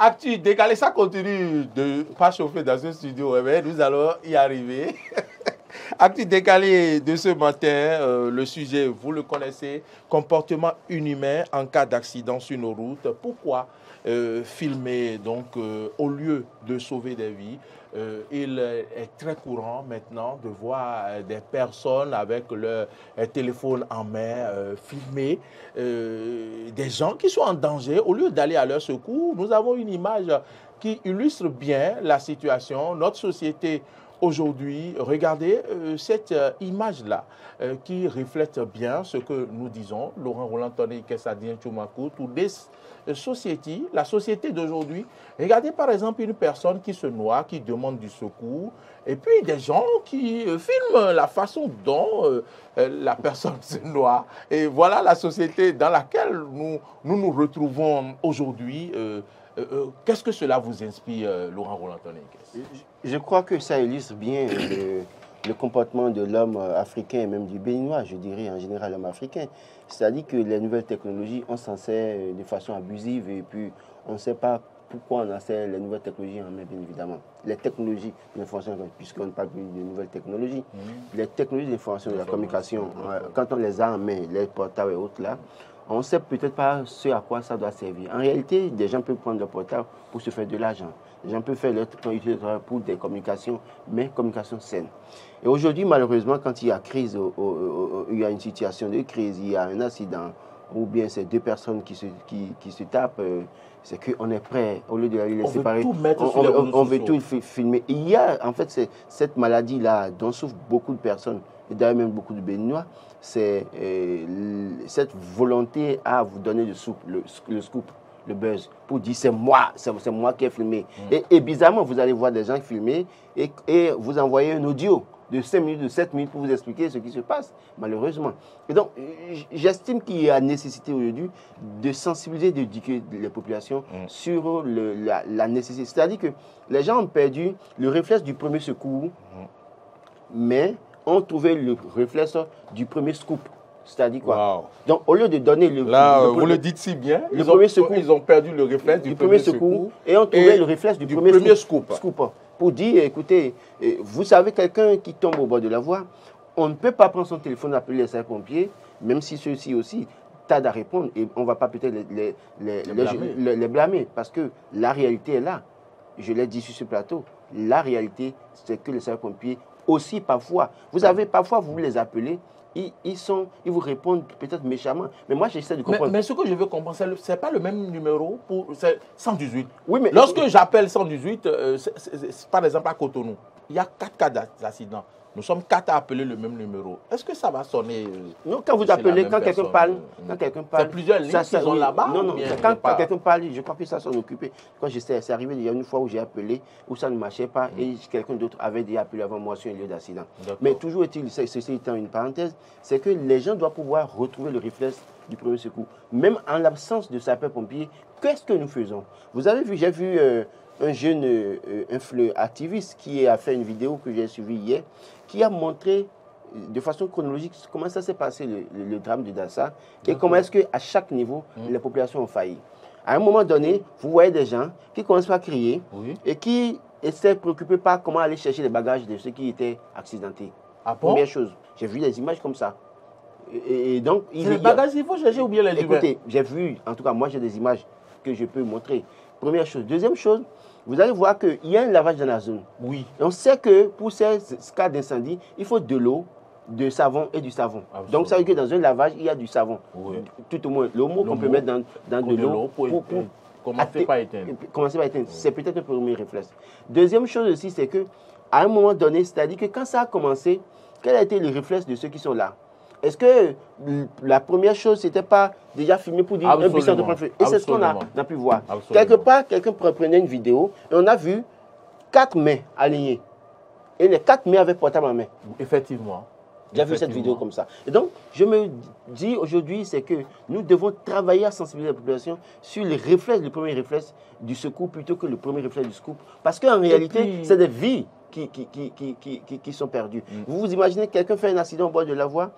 Actu décalé, ça continue de pas chauffer dans ce studio, mais nous allons y arriver. Actu décalé de ce matin, le sujet, vous le connaissez, comportement inhumain en cas d'accident sur nos routes. Pourquoi filmer donc au lieu de sauver des vies? Il est très courant maintenant de voir des personnes avec leur téléphone en main filmer des gens qui sont en danger. Au lieu d'aller à leur secours, nous avons une image qui illustre bien la situation. Notre société aujourd'hui, regardez cette image-là qui reflète bien ce que nous disons. Laurent Roland Tony Kessadien Choumakou, société, la société d'aujourd'hui. Regardez par exemple une personne qui se noie, qui demande du secours, et puis des gens qui filment la façon dont la personne se noie. Et voilà la société dans laquelle nous retrouvons aujourd'hui. Qu'est-ce que cela vous inspire, Laurent Roland Tony? Je crois que ça illustre bien le comportement de l'homme africain et même du Béninois, je dirais en général l'homme africain. C'est-à-dire que les nouvelles technologies, on s'en sert de façon abusive et puis on ne sait pas pourquoi on en sert les nouvelles technologies en main, bien évidemment. Les technologies de l'information, puisqu'on ne parle plus de nouvelles technologies, les technologies de l'information et de la communication, quand on les a en main, les portables et autres là, on ne sait peut-être pas ce à quoi ça doit servir. En réalité, des gens peuvent prendre le portable pour se faire de l'argent. Les gens peuvent faire leur travail pour des communications, mais communications saines. Et aujourd'hui, malheureusement, quand il y a crise, il y a une situation de crise, il y a un accident, ou bien c'est deux personnes qui se tapent, c'est qu'on est prêt, au lieu de les séparer, on veut tout filmer. Il y a, en fait, cette maladie-là dont souffrent beaucoup de personnes, et d'ailleurs même beaucoup de Béninois, c'est cette volonté à vous donner le scoop, le buzz, pour dire c'est moi qui ai filmé. Et bizarrement, vous allez voir des gens filmer et vous envoyer un audio de 5 minutes, de 7 minutes pour vous expliquer ce qui se passe, malheureusement. Et donc, j'estime qu'il y a nécessité aujourd'hui de sensibiliser, d'éduquer les populations sur la nécessité. C'est-à-dire que les gens ont perdu le réflexe du premier secours, mais ont trouvé le réflexe du premier scoop. C'est-à-dire quoi? Wow. Donc, au lieu de donner le... vous le dites si bien, ils ont perdu le réflexe du premier secours et ont trouvé le réflexe du premier scoop. Pour dire, écoutez, vous savez, quelqu'un qui tombe au bord de la voie, on ne peut pas prendre son téléphone et appeler les sapeurs-pompiers, même si ceux-ci aussi tardent à répondre, et on ne va pas peut-être les blâmer, parce que la réalité est là. Je l'ai dit sur ce plateau, la réalité, c'est que les sapeurs-pompiers aussi, parfois, parfois vous les appelez, ils vous répondent peut-être méchamment. Mais moi, j'essaie de comprendre. Mais ce que je veux comprendre, ce n'est pas le même numéro pour 118. Oui, mais lorsque j'appelle 118, par exemple à Cotonou, il y a 4 cas d'accident. Nous sommes 4 à appeler le même numéro. Est-ce que ça va sonner? Non, quand vous appelez, quand quelqu'un parle, c'est plusieurs lignes qui sont là-bas. Non, quand quelqu'un parle, je crois que ça sonne occupé. Quand c'est arrivé, il y a une fois où j'ai appelé, où ça ne marchait pas, et quelqu'un d'autre avait déjà appelé avant moi sur un lieu d'accident. Mais toujours est-il, ceci étant une parenthèse, c'est que les gens doivent pouvoir retrouver le réflexe du premier secours. Même en l'absence de sapeurs-pompiers, qu'est-ce que nous faisons? Vous avez vu, j'ai vu un jeune activiste qui a fait une vidéo que j'ai suivie hier, qui a montré de façon chronologique comment ça s'est passé le drame de Dassa et comment est-ce qu'à chaque niveau, les populations ont failli. À un moment donné, vous voyez des gens qui commencent à crier et qui essaient de préoccuper par comment aller chercher les bagages de ceux qui étaient accidentés. Première chose, j'ai vu des images comme ça. Et donc, les bagages, il faut chercher ou bien les livrer? Écoutez, j'ai vu, en tout cas, moi j'ai des images que je peux montrer. Première chose. Deuxième chose, vous allez voir qu'il y a un lavage dans la zone. Oui. Et on sait que pour ces cas d'incendie, il faut de l'eau, de savon et du savon. Absolument. Donc ça veut dire que dans un lavage, il y a du savon. Oui. Tout au moins, l'homo qu'on peut mettre dans de l'eau pour commencer par éteindre. C'est peut-être un premier réflexe. Deuxième chose aussi, c'est qu'à un moment donné, c'est-à-dire que quand ça a commencé, quel a été le réflexe de ceux qui sont là? Est-ce que la première chose, c'était pas déjà filmé pour dire un buisson de prendre feu? Et c'est ce qu'on a pu voir. Absolument. Quelque part, quelqu'un prenait une vidéo et on a vu 4 mains alignées. Et les 4 mains avaient portable en main. Effectivement. J'ai vu cette vidéo comme ça. Et donc, je me dis aujourd'hui, c'est que nous devons travailler à sensibiliser la population sur les réflexes, le premier réflexe du secours plutôt que le premier réflexe du scoop. Parce qu'en réalité, c'est des vies qui sont perdues. Vous vous imaginez, quelqu'un fait un accident au bord de la voie,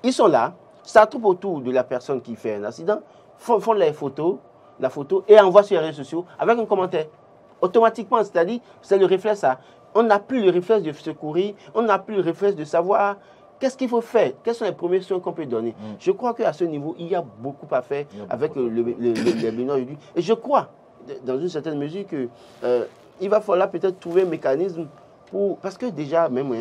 ils sont là, s'attroupent autour de la personne qui fait un accident, font les photos, la photo et envoie sur les réseaux sociaux avec un commentaire. Automatiquement, c'est-à-dire, c'est le réflexe ça. On n'a plus le réflexe de secourir, on n'a plus le réflexe de savoir qu'est-ce qu'il faut faire, quels sont les premiers soins qu'on peut donner. Je crois qu'à ce niveau, il y a beaucoup à faire avec les Béninois aujourd'hui. Et je crois, dans une certaine mesure, qu'il va falloir peut-être trouver un mécanisme parce que déjà, même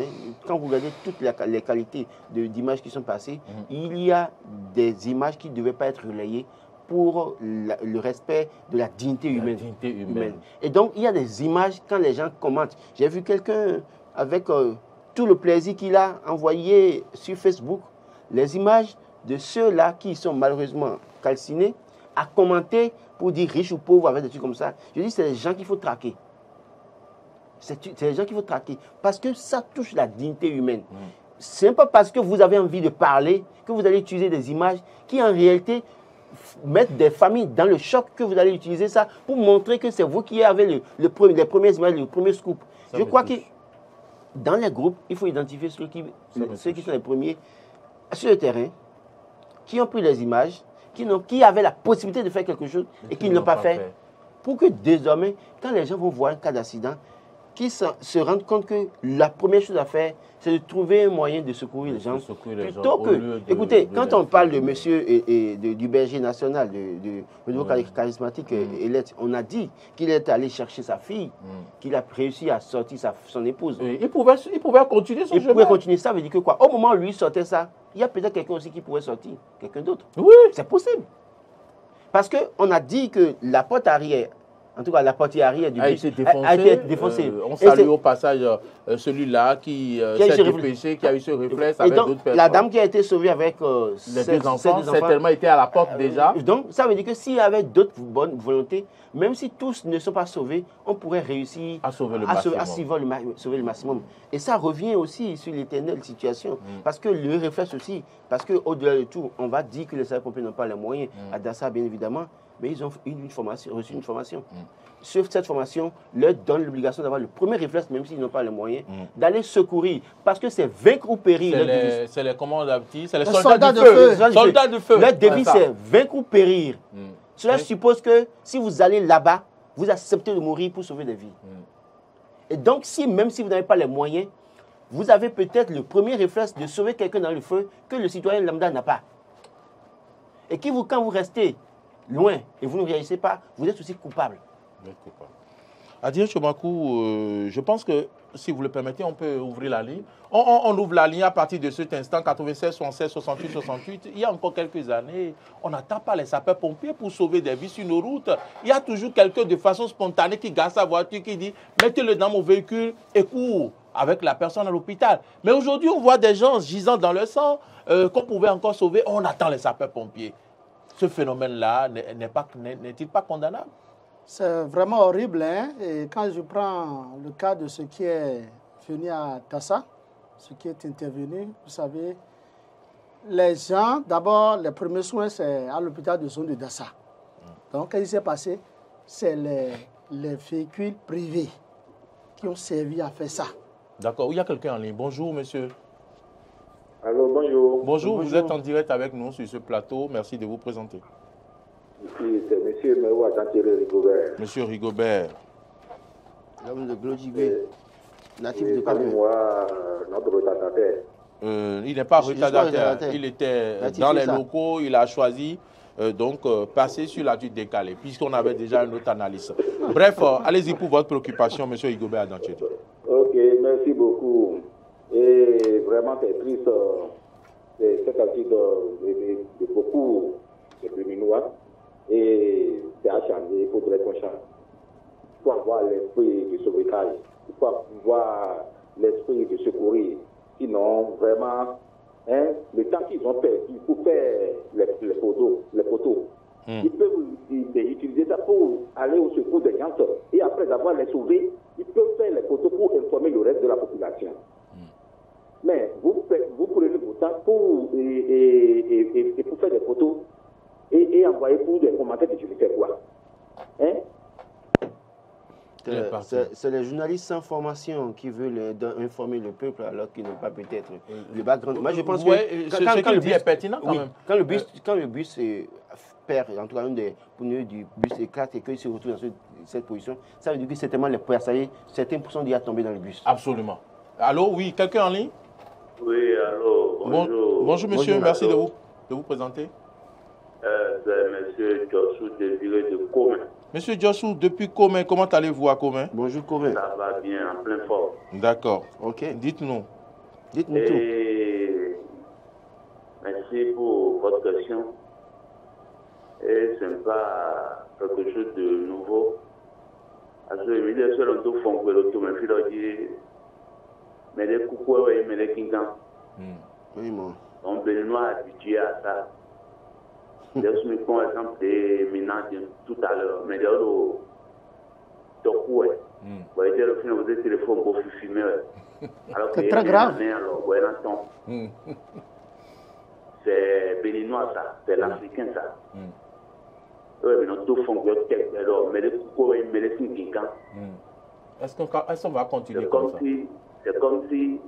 quand vous regardez toutes les qualités d'images qui sont passées, il y a des images qui ne devaient pas être relayées pour le respect de la dignité humaine. Et donc, il y a des images, quand les gens commentent. J'ai vu quelqu'un avec tout le plaisir qu'il a envoyé sur Facebook, les images de ceux-là qui sont malheureusement calcinés, à commenter pour dire riche ou pauvre avec des trucs comme ça. Je dis, c'est les gens qu'il faut traquer. C'est les gens qu'il faut traquer. Parce que ça touche la dignité humaine. Ce n'est pas parce que vous avez envie de parler que vous allez utiliser des images qui, en réalité, mettent des familles dans le choc, que vous allez utiliser ça pour montrer que c'est vous qui avez les premières images, le premier scoop. Je crois que dans les groupes, il faut identifier ceux qui sont les premiers sur le terrain, qui ont pris les images, qui avaient la possibilité de faire quelque chose et qui ne l'ont pas fait. Pour que désormais, quand les gens vont voir un cas d'accident, qu'ils se rendent compte que la première chose à faire, c'est de trouver un moyen de secourir les gens. Plutôt que, écoutez, quand on parle de monsieur et du berger national, au niveau charismatique, on a dit qu'il est allé chercher sa fille, qu'il a réussi à sortir son épouse. Il pouvait continuer son chemin. Il pouvait continuer, ça veut dire que quoi? Au moment où lui sortait ça, il y a peut-être quelqu'un aussi qui pouvait sortir, quelqu'un d'autre. Oui. C'est possible. Parce qu'on a dit que la porte arrière, en tout cas, la partie arrière du bus a été défoncée. On salue au passage celui-là qui s'est dépêché, qui a eu ce réflexe avec d'autres personnes. La dame qui a été sauvée avec les deux enfants, certainement était à la porte déjà. Donc, ça veut dire que s'il y avait d'autres bonnes volontés, même si tous ne sont pas sauvés, on pourrait réussir à sauver le maximum. Et ça revient aussi sur l'éternelle situation. Parce que le réflexe aussi, parce qu'au-delà de tout, on va dire que les sapeurs-pompiers n'ont pas les moyens. À Dassa, bien évidemment, mais ils ont reçu une formation. Sur cette formation, leur donne l'obligation d'avoir le premier réflexe, même s'ils n'ont pas les moyens, d'aller secourir. Parce que c'est vaincre ou périr. C'est les soldats de feu. Soldats de feu. Leur devise, c'est vaincre ou périr. Cela suppose que si vous allez là-bas, vous acceptez de mourir pour sauver des vies. Et donc, même si vous n'avez pas les moyens, vous avez peut-être le premier réflexe de sauver quelqu'un dans le feu que le citoyen lambda n'a pas. Et quand vous restez loin et vous ne réagissez pas, vous êtes aussi coupable. Adrien Tchomakou, je pense que, si vous le permettez, on peut ouvrir la ligne. On ouvre la ligne à partir de cet instant, 96, 76, 68, 68. Il y a encore quelques années, on n'attend pas les sapeurs-pompiers pour sauver des vies sur nos routes. Il y a toujours quelqu'un de façon spontanée qui garde sa voiture, qui dit « mettez-le dans mon véhicule et cours avec la personne à l'hôpital ». Mais aujourd'hui, on voit des gens gisant dans le sang qu'on pouvait encore sauver. On attend les sapeurs-pompiers. Ce phénomène-là n'est-il pas condamnable? C'est vraiment horrible. Hein? Et quand je prends le cas de ce qui est venu à Dassa, ce qui est intervenu, vous savez, les gens, d'abord, les premiers soins, c'est à l'hôpital de zone de Dassa. Donc, qu'est-ce qui s'est passé? C'est les véhicules privés qui ont servi à faire ça. D'accord. Il y a quelqu'un en ligne. Bonjour, monsieur. Allô, bonjour. Bonjour, vous êtes en direct avec nous sur ce plateau. Merci de vous présenter. Ici, c'est monsieur Mewa Tantiré Rigobert. Monsieur Rigobert. L'homme de Glodjibé, natif de Cameroun. Moi, notre retardataire. Il n'est pas retardataire. Il était dans les locaux, il a choisi passer sur la tuile décalée, puisqu'on avait déjà un autre analyse. Bref, allez-y pour votre préoccupation, monsieur Rigobert Adantier. Ok, merci beaucoup. Et vraiment, c'est triste, cette attitude de beaucoup de Béninois. Et c'est à changer, il faudrait qu'on change. Il faut avoir l'esprit de sauvetage, il faut avoir l'esprit de secourir. Sinon, vraiment, le temps qu'ils ont perdu pour faire les photos, ils peuvent utiliser ça pour aller au secours des gens. Et après avoir les sauvés, ils peuvent faire les photos pour informer le reste de la population. Mais vous prenez le temps pour faire des photos et envoyer pour des commentaires de tu fais quoi? C'est les journalistes sans formation qui veulent informer le peuple alors qu'ils n'ont pas peut-être le background. Moi, je pense que ce qu'il dit est pertinent quand même. Quand le bus père, en tout cas un des pneus du bus éclate et qu'il se retrouve dans cette position, ça veut dire que certainement les passagers, certains sont déjà tombés dans le bus. Absolument. Allô, oui, quelqu'un en ligne? Oui, allô, bonjour. Bonjour monsieur, Bonjour. merci de vous présenter. C'est monsieur Joshua Désiré de Commun. Monsieur Joshua, depuis Commun, comment allez-vous à Commun? Bonjour Corinne. Ça va bien, en plein forme. D'accord. Ok, Dites-nous. dites-nous tout. Et merci pour votre question. Et ce n'est pas quelque chose de nouveau. Parce que je me dis, seul on doit faire l'auto, mais je dois dire, mais les coucou, mais les kingan. Oui, moi. On est habitué à ça. Je me prends exemple des ménages tout à l'heure, mais de l'autre, vous voyez, le film, vous êtes téléphone pour filmer. C'est très grave. C'est béninois ça, c'est l'africain ça. Oui, mais nous tous font quelque chose, mais les coups, mais les signes. Est-ce qu'on va continuer comme ça? C'est comme si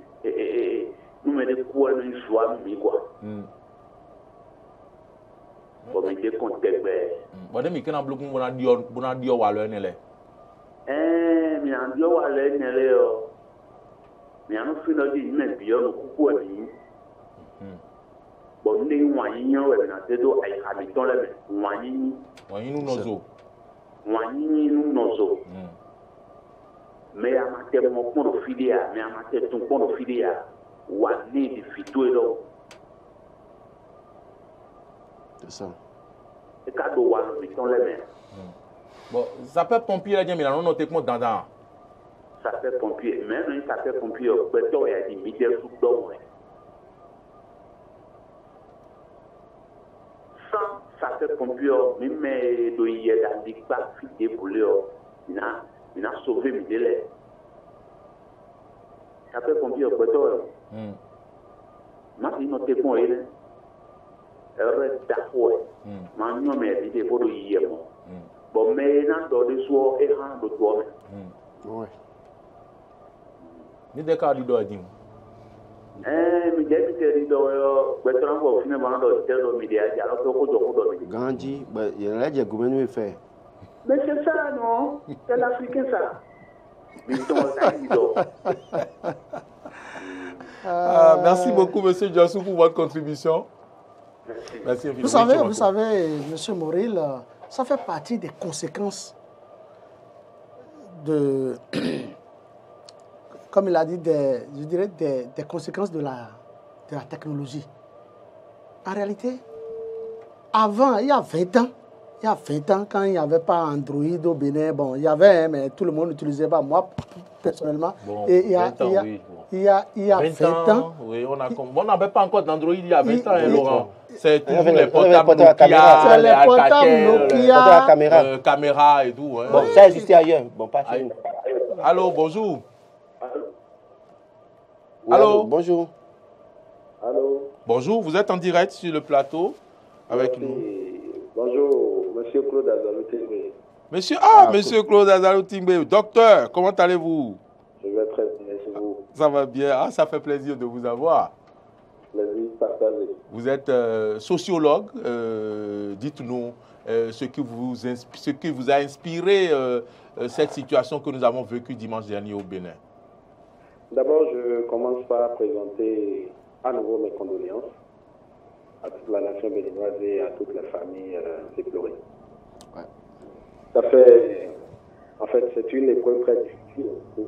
nous mettons des coups, nous jouons, quoi. Comme il est contre quelque chose. Bon, mais quand on bloque, on a dit au Wallon, elle est. Mais on dit au Wallon, elle est. Mais on fait notre dit, mais bien, nous coups, bon, nous avons un union, mais nous habitons là, nous avons mais à ma tête, mon point de filière, mais à ma tête, ton point de filière, ou à l'île de Fito, c'est ça. et quand on voit le béton, les mains. Bon, ça peut pompier, mais là, on a noté que dans. Ça fait pompier, même ça fait pompier, béton, il y a des milliers de sous-dons. Sans ça fait pompier, même il y a des pas fidés pour lui, il a sauvé mes délais. Ça fait pompier, béton. Ma fille n'a pas de point, elle reste d'accord. Ma fille m'a dit que pour y aller. Bon, mais dans le soir, elle a de toi. Oui. Ni des cas du doigt, dis. Mais j'ai dit que béton, on va finir par le média, alors que on Gandhi, il y en a des gouvernements fait. mais c'est ça, non? C'est l'Africain, ça. Merci beaucoup, monsieur Joshua, pour votre contribution. Merci. Vous savez, monsieur Moril, ça fait partie des conséquences de, comme il a dit, je dirais des conséquences de la technologie. En réalité, avant, il y a 20 ans, quand il n'y avait pas Android au Bénin, bon, il y avait, mais tout le monde n'utilisait pas. Moi, personnellement, Bon, et il y a 20 ans. Oui, on n'avait pas encore d'Android il y a 20 ans, Laurent. C'est toujours avait les portables les caméras. C'est les portables Nokia. Caméra et tout. Hein. Bon, ça existait ailleurs. Bon, pas chez nous. Allô, bonjour. Oui, Allô. Bonjour. Allô? Bonjour, vous êtes en direct sur le plateau avec nous. Bonjour, monsieur Claude Azalouté. Monsieur Claude Azalouté, docteur, comment allez-vous? Je vais très bien, chez vous. Ça va bien, ça fait plaisir de vous avoir. Plaisir partagé. Vous êtes sociologue, dites-nous ce qui vous a inspiré cette situation que nous avons vécue dimanche dernier au Bénin. D'abord, je commence par présenter à nouveau mes condoléances à toute la nation béninoise et à toutes les familles déplorées. Ouais. Ça fait, en fait, c'est une épreuve très difficile pour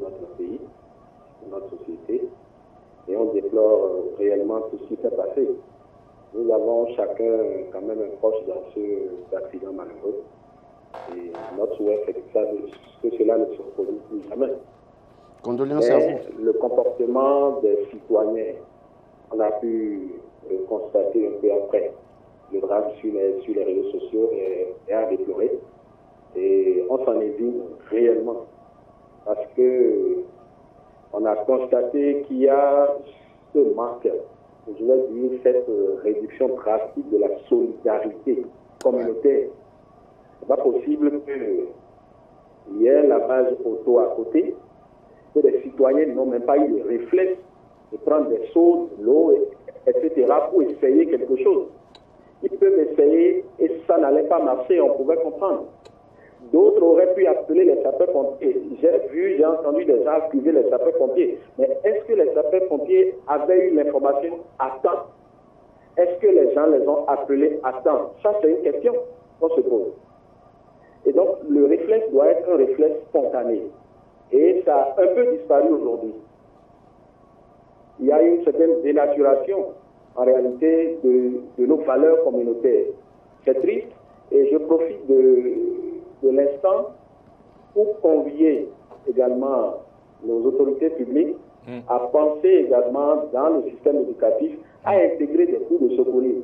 notre pays, pour notre société, et on déplore réellement tout ce qui s'est passé. Nous avons chacun quand même un proche dans cet accident malheureux, et notre souhait c'est que cela ne se produise plus jamais. Condoléances à vous. Mais le comportement des citoyens, on a pu constater un peu après le drame sur les réseaux sociaux est à déplorer. Et on s'en indigne réellement parce que on a constaté qu'il y a ce manque, je vais dire cette réduction drastique de la solidarité communautaire. C'est pas possible qu'il y ait la base auto à côté, que les citoyens n'ont même pas eu le réflexe de prendre des seaux, de l'eau, etc. pour essayer quelque chose. ils peuvent essayer et ça n'allait pas marcher, on pouvait comprendre. D'autres auraient pu appeler les sapeurs-pompiers. J'ai entendu des gens accuser les sapeurs-pompiers. Mais est-ce que les sapeurs-pompiers avaient eu l'information à temps? Est-ce que les gens les ont appelés à temps? Ça, c'est une question qu'on se pose. Et donc, le réflexe doit être un réflexe spontané. Et ça a un peu disparu aujourd'hui. Il y a une certaine dénaturation, en réalité, de nos valeurs communautaires. C'est triste, et je profite de l'instant pour convier également nos autorités publiques à penser également dans le système éducatif à intégrer des cours de secourisme.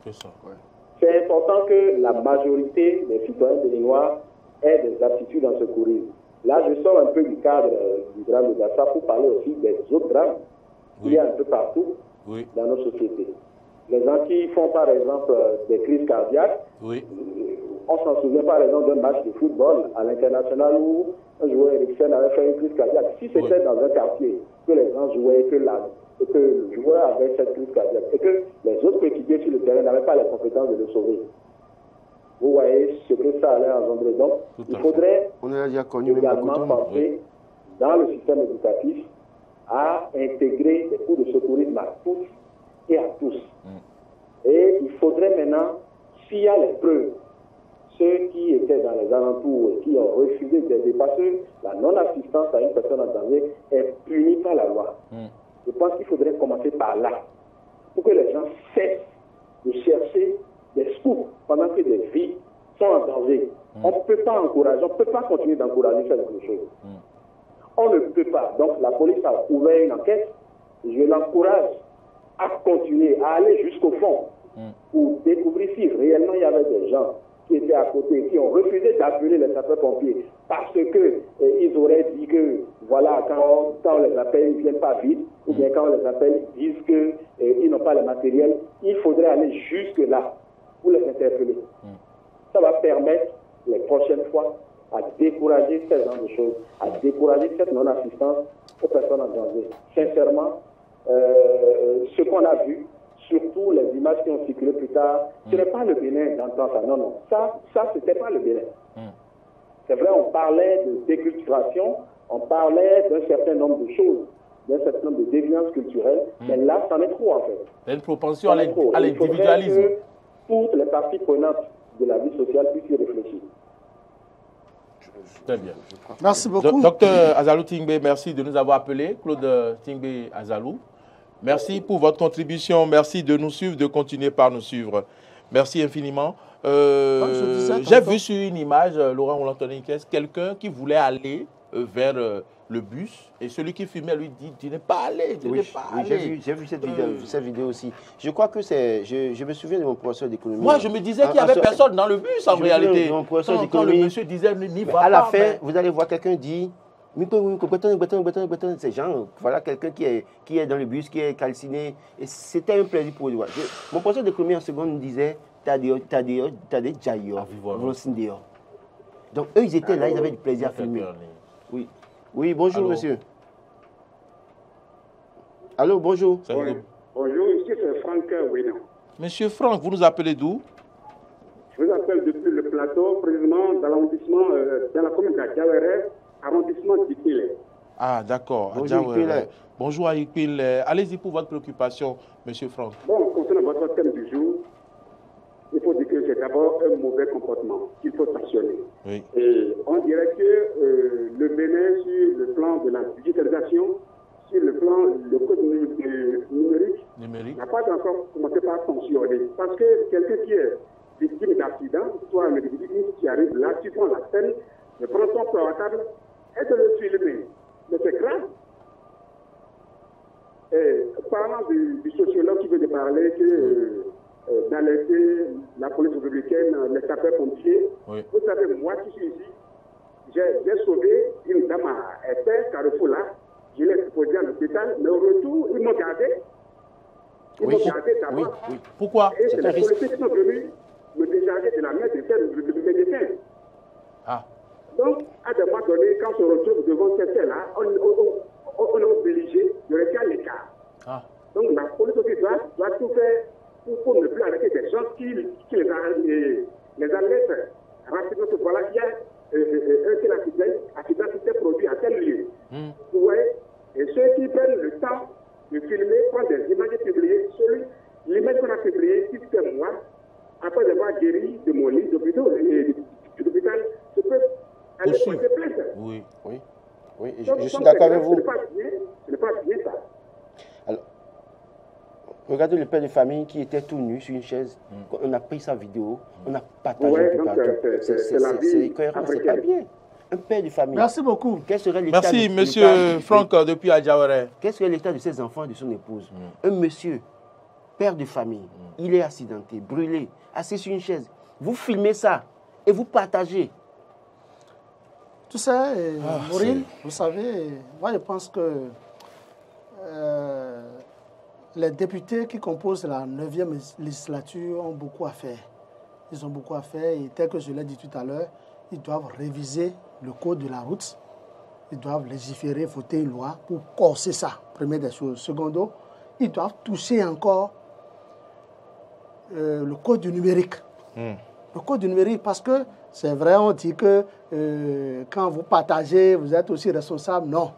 C'est ça, ouais. C'est important que la majorité des citoyens béninois aient des aptitudes en secourisme. Là, je sors un peu du cadre du drame de Dassa pour parler aussi des autres drames qu'il y a un peu partout dans nos sociétés. Les gens qui font par exemple des crises cardiaques, on s'en souvient par exemple d'un match de football à l'international où un joueur érythréen avait fait une crise cardiaque. Si c'était dans un quartier que les gens jouaient et que le joueur avait cette crise cardiaque et que les autres coéquipiers sur le terrain n'avaient pas les compétences de le sauver, vous voyez ce que ça allait engendrer. Donc, il faudrait également penser dans le système éducatif à intégrer des cours de secourisme à toutes et à tous. Et il faudrait maintenant, s'il y a les preuves, ceux qui étaient dans les alentours et qui ont refusé d'aider, parce que la non-assistance à une personne en danger est punie par la loi. Je pense qu'il faudrait commencer par là, pour que les gens cessent de chercher des scoops pendant que des vies sont en danger. On ne peut pas encourager, on ne peut pas continuer d'encourager quelque chose. On ne peut pas. Donc la police a ouvert une enquête. Je l'encourage à continuer, à aller jusqu'au fond pour découvrir si réellement il y avait des gens qui étaient à côté, qui ont refusé d'appeler les sapeurs-pompiers parce que ils auraient dit que voilà, quand on les appelle, ils ne viennent pas vite, ou bien quand on les appelle, ils disent qu'ils n'ont pas le matériel. Il faudrait aller jusque-là pour les interpeller. Ça va permettre les prochaines fois à décourager ce genre de choses, à décourager cette non-assistance aux personnes en danger. Sincèrement, ce qu'on a vu, surtout les images qui ont circulé plus tard, ce n'est pas le Bénin d'entendre ça. Non, non. Ça c'était pas le Bénin. C'est vrai, on parlait de déculturation, on parlait d'un certain nombre de choses, d'un certain nombre de déviances culturelles, mais là, c'en est trop en fait. Il y a une propension à l'individualisme. Que toutes les parties prenantes de la vie sociale puissent y réfléchir. Très bien. Merci beaucoup. Docteur Azalou Tingbe, merci de nous avoir appelés. Claude Tingbe Azalou. Merci pour votre contribution. Merci de nous suivre, de continuer par nous suivre. Merci infiniment. J'ai vu sur une image, Laurent Roland-Toniquez, quelqu'un qui voulait aller vers le bus et celui qui filmait lui dit tu n'es pas allé, tu n'es pas allé. J'ai vu cette vidéo aussi. Je crois que c'est. Je me souviens de mon professeur d'économie. Moi, je me disais qu'il n'y avait personne dans le bus en réalité. Quand le monsieur disait n'y va pas. À la fin, vous allez voir quelqu'un dit. Ces gens, voilà quelqu'un qui est dans le bus, qui est calciné. Et c'était un plaisir pour lui. Mon professeur d'économie en seconde me disait t'as des jaillots, dehors. Donc eux, ils étaient là, ils avaient du plaisir à filmer. Oui, bonjour monsieur. Allô, bonjour. Bonjour, ici c'est Franck Wénan. Monsieur Franck, vous nous appelez d'où? Je vous appelle depuis le plateau, précisément dans l'arrondissement, dans la commune d'Adjawere, arrondissement d'Ikpile. Ah, d'accord. Bonjour à Ikpile. Allez-y pour votre préoccupation, monsieur Franck. Bon, concernant votre thème du jour, il faut dire que c'est d'abord un mauvais comportement qu'il faut sanctionner. Oui. Et on dirait que le Bénin, sur le plan de la digitalisation, sur le plan le code numérique, n'a pas encore commencé par fonctionner. Parce que quelqu'un qui est victime d'accident, soit un individu qui arrive là, tu prends la peine de prendre ton portable et de le filmer. Mais c'est grave. Et parlant du sociologue qui veut de parler que dans l'été, la police républicaine, les sapeurs-pompiers, vous savez, moi qui suis ici, j'ai sauvé une dame à Épais, Carrefour là, je l'ai posée à l'hôpital, mais au retour, ils m'ont gardé. Ils m'ont gardé d'abord. Pourquoi? Et c'est les policiers qui sont venus me décharger de la main de médecin. Donc, à un moment donné, quand on se retrouve devant quelqu'un là, on est obligé de rester à l'écart. Donc, la police aussi doit tout faire pour ne plus arrêter des gens qui les alertent rapidement que voilà, il y a un tel accident qui s'est produit à tel lieu. Vous voyez, et ceux qui prennent le temps de filmer, prendre des images publiées, l'image qu'on a publiée, si c'était moi, après avoir guéri de mon lit d'hôpital, je peux aller porter plainte. Oui, je suis d'accord avec vous. Ce n'est pas bien ça. Alors, regardez le père de famille qui était tout nu sur une chaise. On a pris sa vidéo, on a partagé un peu partout. C'est cohérent, c'est pas bien. Un père de famille. Merci beaucoup. Quel serait l'état Merci, monsieur Franck, depuis Adjawara. Quel serait l'état de ses enfants et de son épouse? Un monsieur, père de famille, il est accidenté, brûlé, assis sur une chaise. Vous filmez ça et vous partagez. Tu sais, Maureen, vous savez, moi je pense que les députés qui composent la 9e législature ont beaucoup à faire. Ils ont beaucoup à faire et tel que je l'ai dit tout à l'heure, ils doivent réviser le code de la route. Ils doivent légiférer, voter une loi pour corser ça, première des choses. Secondo, ils doivent toucher encore le code du numérique. Le code du numérique, parce que c'est vrai, on dit que quand vous partagez, vous êtes aussi responsable. Non.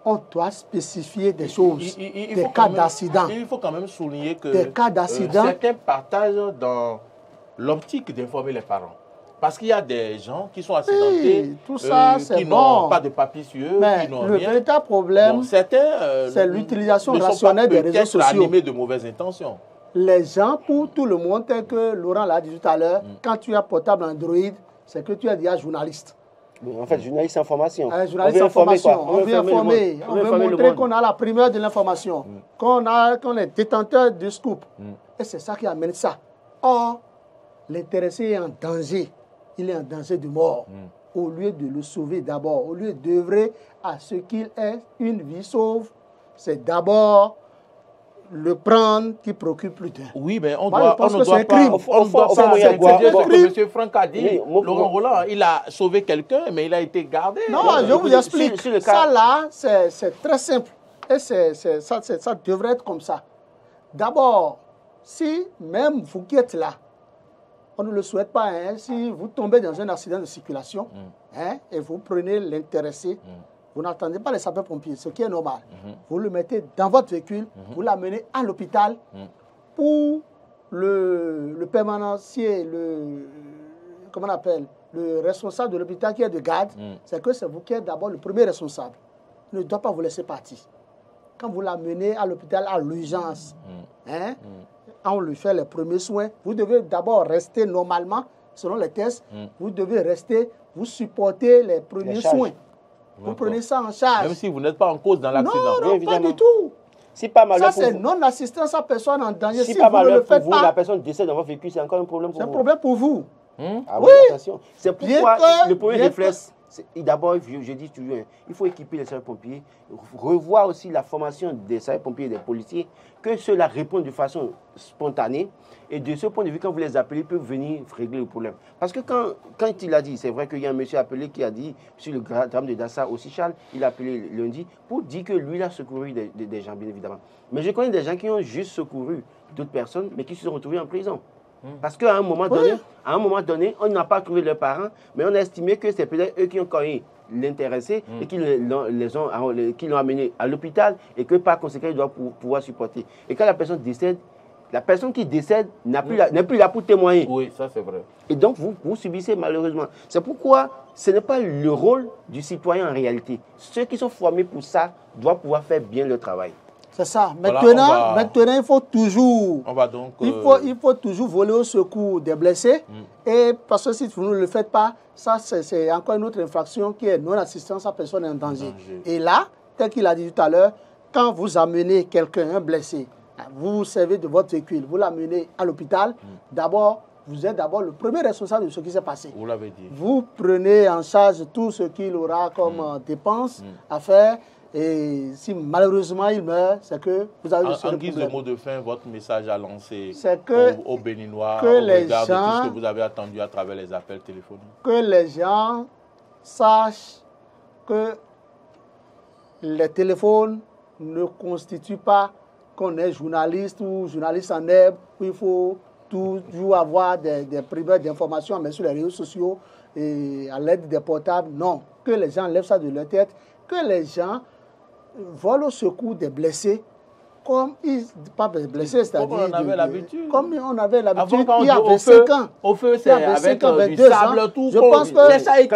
On doit spécifier des choses, des cas d'accident. Il faut quand même souligner que des cas d'accident. Certains partagent dans l'optique d'informer les parents. Parce qu'il y a des gens qui sont accidentés, oui, tout ça, qui n'ont pas de papiers sur eux, mais qui n'ont le rien. véritable problème, c'est l'utilisation rationnelle des réseaux sociaux. Animés de mauvaises intentions. Les gens, pour tout le monde, tel que Laurent l'a dit tout à l'heure, quand tu as portable Android, c'est que tu es déjà journaliste. En fait, journaliste en formation. Journaliste en formation. On veut informer. On veut montrer qu'on a la primeur de l'information, qu'on est détenteur du scoop. Et c'est ça qui amène ça. Or, l'intéressé est en danger. Il est en danger de mort. Au lieu de le sauver d'abord, au lieu d'œuvrer à ce qu'il ait une vie sauve, c'est d'abord le prendre qui procure plus d'un. Oui, mais on ne doit pas... C'est ce que M. Franck a dit. Laurent Roland, il a sauvé quelqu'un, mais il a été gardé. Non, je vous explique. Ça là, c'est très simple. Et ça devrait être comme ça. D'abord, si même vous qui êtes là, on ne le souhaite pas, hein, si vous tombez dans un accident de circulation et vous prenez l'intéressé, vous n'attendez pas les sapeurs-pompiers, ce qui est normal. Vous le mettez dans votre véhicule, vous l'amenez à l'hôpital pour le permanencier, comment on appelle, le responsable de l'hôpital qui est de garde, c'est que c'est vous qui êtes d'abord le premier responsable. Il ne doit pas vous laisser partir. Quand vous l'amenez à l'hôpital à l'urgence, on lui fait les premiers soins, vous devez d'abord rester normalement, selon les tests, vous devez rester, vous supportez les premiers soins. Vous prenez ça en charge. Même si vous n'êtes pas en cause dans l'accident. Non, pas du tout. Si pas malheur ça, c'est non-assistance à personne en danger. Si pas vous malheur pour vous, la personne décède dans votre véhicule, c'est encore un problème pour vous. C'est un problème pour vous. Ah oui, attention. C'est pourquoi le premier réflexe, d'abord, je dis toujours, il faut équiper les sapeurs-pompiers, revoir aussi la formation des sapeurs-pompiers et des policiers, que ceux-là répondent de façon spontanée. Et de ce point de vue, quand vous les appelez, ils peuvent venir régler le problème. Parce que quand il a dit, c'est vrai qu'il y a un monsieur appelé qui a dit, sur le drame de Dassa aussi, Charles, il a appelé lundi pour dire que lui, il a secouru des gens, bien évidemment. Mais je connais des gens qui ont juste secouru d'autres personnes, mais qui se sont retrouvés en prison. Parce qu'à un moment donné, on n'a pas trouvé leurs parents, mais on a estimé que c'est peut-être eux qui ont connu l'intéressé et qui l'ont amené à l'hôpital et que par conséquent, ils doivent pouvoir supporter. Et quand la personne décède, la personne qui décède n'est plus là pour témoigner. Oui, ça c'est vrai. Et donc, vous subissez malheureusement. C'est pourquoi ce n'est pas le rôle du citoyen en réalité. Ceux qui sont formés pour ça doivent pouvoir faire bien le travail. C'est ça. Maintenant, il faut toujours... Il faut toujours voler au secours des blessés. Et parce que si vous ne le faites pas, ça c'est encore une autre infraction qui est non-assistance à personne en danger. Et là, tel qu'il a dit tout à l'heure, quand vous amenez quelqu'un, un blessé, vous vous servez de votre véhicule, vous l'amenez à l'hôpital, d'abord, vous êtes d'abord le premier responsable de ce qui s'est passé. Vous l'avez dit. Vous prenez en charge tout ce qu'il aura comme dépenses à faire. Et si malheureusement il meurt, c'est que vous avez en guise de mot de fin, votre message à lancer aux Béninois, au regard de tout ce que vous avez attendu à travers les appels téléphoniques. Que les gens sachent que les téléphones ne constituent pas qu'on est journaliste ou journaliste en herbe, où il faut toujours avoir des primeurs d'informations, mais sur les réseaux sociaux et à l'aide des portables. Non, que les gens lèvent ça de leur tête, que les gens volent au secours des blessés, comme ils pas blessés, c'est-à-dire comme on avait l'habitude. Comme on avait l'habitude il y a 25 ans. Au feu, c'est avec du sable, tout. Je pense que ça a été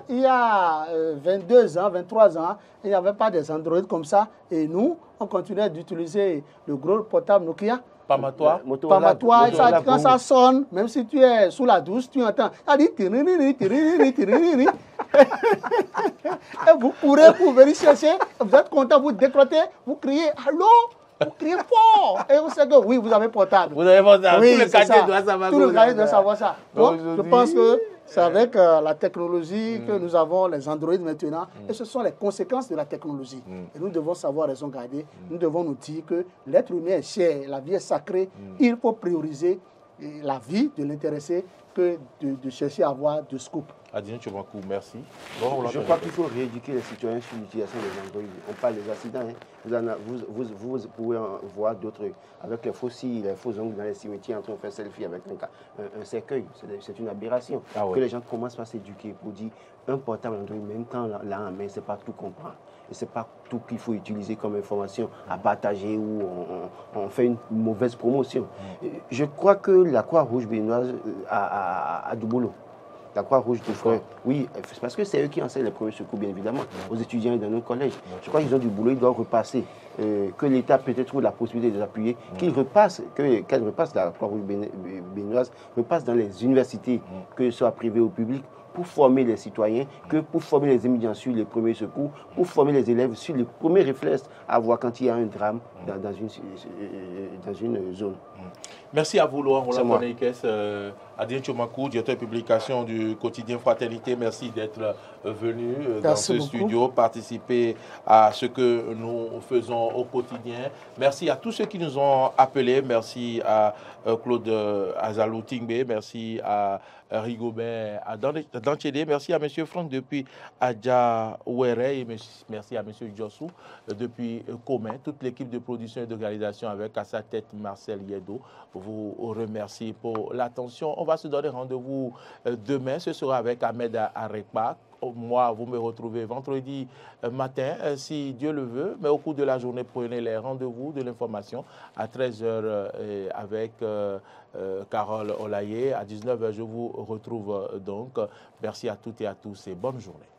il y a 22 ans, 23 ans, il n'y avait pas des Android comme ça. Et nous, on continuait d'utiliser le gros portable Nokia. Pamatoire. Pamatoire, quand ça sonne, même si tu es sous la douche, tu entends. Ça dit tirinini, tirinini, tirinini. Et vous courez pour venir chercher, vous êtes content, vous décrotez, vous criez allô, vous criez fort. Et vous savez que oui, vous avez portable. Vous avez portable. Oui, tout le quartier doit savoir. Tout le quartier doit savoir ça. Donc, je pense que c'est avec la technologie que nous avons les Android maintenant. Et ce sont les conséquences de la technologie. Et nous devons savoir raison garder. Nous devons nous dire que l'être humain est cher, la vie est sacrée. Il faut prioriser la vie de l'intéressé que de chercher à avoir de scoop. Adrien Tchomakou, merci. Je crois qu'il faut rééduquer les citoyens sur l'utilisation des Android. On parle des accidents. Hein. Vous pouvez en voir d'autres avec les fossiles, les faux ongles dans les cimetières en train de faire selfie avec un cercueil. C'est une aberration. Que les gens commencent par s'éduquer pour dire un portable Android, même quand là en main, c'est pas tout comprendre. Et c'est pas tout qu'il faut utiliser comme information à partager ou on fait une mauvaise promotion. Je crois que la Croix-Rouge béninoise a du boulot. La Croix-Rouge du frère. Oui, parce que c'est eux qui enseignent les premiers secours, bien évidemment, aux étudiants et dans nos collèges. Je crois qu'ils ont du boulot, ils doivent repasser. Que l'État peut-être trouve la possibilité de les appuyer, qu'elle repasse, la Croix-Rouge béninoise, repasse dans les universités, que ce soit privé ou public, pour former les citoyens, que pour former les étudiants sur les premiers secours, pour former les élèves sur les premiers réflexes à voir quand il y a un drame dans une zone. Merci à vous, Laurent Roland Koneikes, Adrien Tchomakou, directeur de publication du quotidien Fraternité. Merci d'être venu dans ce studio, participer à ce que nous faisons au quotidien. Merci à tous ceux qui nous ont appelés. Merci à Claude Azalou Tingbe. Merci à Rigobert Dantiédé. Merci à M. Franck depuis Adja Ouere. Et merci à M. Djossou depuis Commun. Toute l'équipe de production et d'organisation avec à sa tête Marcel Yedo vous remercie pour l'attention. On va se donner rendez-vous demain. Ce sera avec Ahmed Arekpa. Moi, vous me retrouvez vendredi matin, si Dieu le veut. Mais au cours de la journée, prenez les rendez-vous de l'information à 13h avec Carole Olaye. À 19h, je vous retrouve donc. Merci à toutes et à tous et bonne journée.